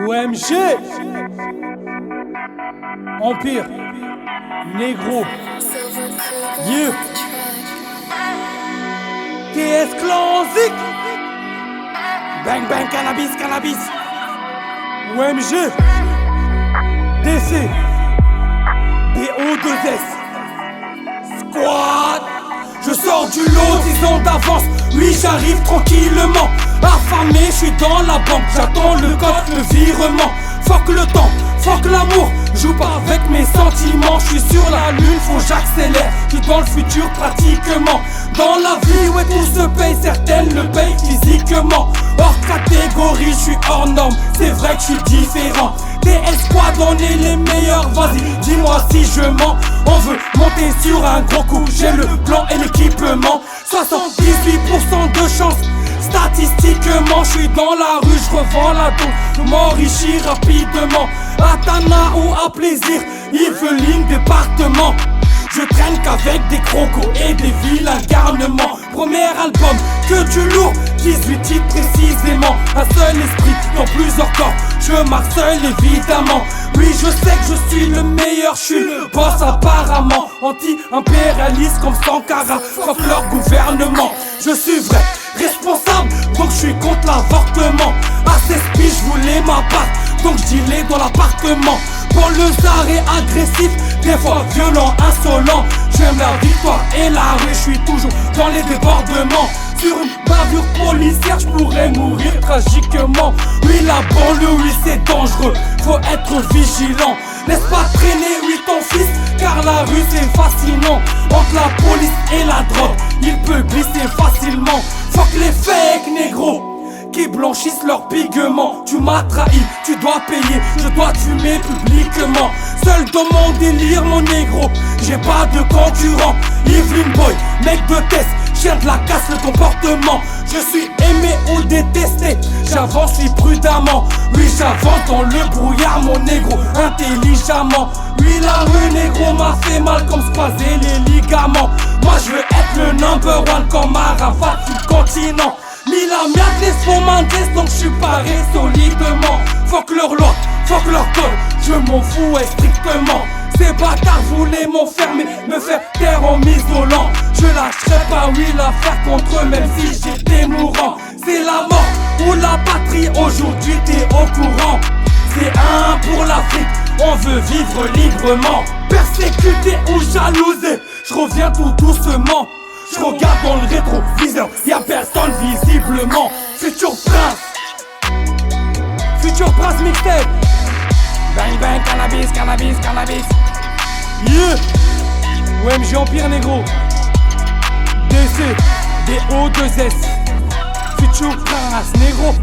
OMG Empire Négro Yeah TS Clanzik Bang bang cannabis cannabis OMG DC BO2S Squad. Je sors du lot 10 ans d'avance. Oui j'arrive tranquillement. Affamé je suis dans la banque. J'attends le code, le virement. Fuck le temps, fuck l'amour. Joue pas avec mes sentiments. Je suis sur la lune, faut j'accélère. Je suis dans le futur pratiquement. Dans la vie ouais tout se paye. Certaines le payent physiquement. Hors catégorie, je suis hors norme. C'est vrai que je suis différent. TS Squad, on est les meilleurs. Vas-y, dis-moi si je mens. On veut monter sur un gros coup. J'ai le plan et l'équipement. 78% de chance. Statistiquement, je suis dans la rue, je revends la dose. M'enrichis rapidement. À Tana ou à plaisir, Yvelines, département. Je traîne qu'avec des crocos et des vilains garnements. Premier album, que du lourd, 18 titres précisément. Un seul esprit dans plusieurs corps. Je marche seul évidemment. Oui je sais que je suis le meilleur. Je suis le boss apparemment. Anti-impérialiste comme Sankara. Fuck leur gouvernement. Je suis vrai, responsable, donc je suis contre l'avortement. À 16 piges je voulais ma part, donc je dealais dans l'appartement. Quand le zar est agressif, des fois violent, insolent. J'aime la victoire et la rue, je suis toujours dans les débordements. Sur une bavure policière, je pourrais mourir tragiquement. Oui la banlieue, oui c'est dangereux, faut être vigilant. Laisse pas traîner, oui ton fils, car la rue c'est fascinant. Entre la police et la drogue, il peut glisser facilement. Fuck les fake négros qui blanchissent leurs pigments. Tu m'as trahi, tu dois payer, je dois te fumer publiquement. Seul dans mon délire mon négro, j'ai pas de concurrent. Yvelines boy, mec de test, chien de la casse le comportement. Je suis aimé ou détesté, j'avance si prudemment. Oui j'avance dans le brouillard mon négro, intelligemment. Oui la rue négro m'a fait mal comme se croiser les ligaments. Moi je veux être le number one comme Arafat sur le continent. Mis la merde laisse m'indice donc je suis paré solidement. Fuck leur loi, fuck leur code, je m'en fous strictement. Ces bâtards voulaient m'enfermer, me faire taire en m'isolant. Je lâcherai pas oui l'affaire contre eux même si j'étais mourant. C'est la mort ou la patrie, aujourd'hui t'es au courant. C'est un pour l'Afrique, on veut vivre librement. Persécuté ou jalousé, je reviens tout doucement. Je regarde dans le rétroviseur, y'a personne visiblement. Futur prince mixtape. Bang bang cannabis, cannabis, cannabis. Yeah. OMG Empire négro. DC, BO2S. Futur prince négro.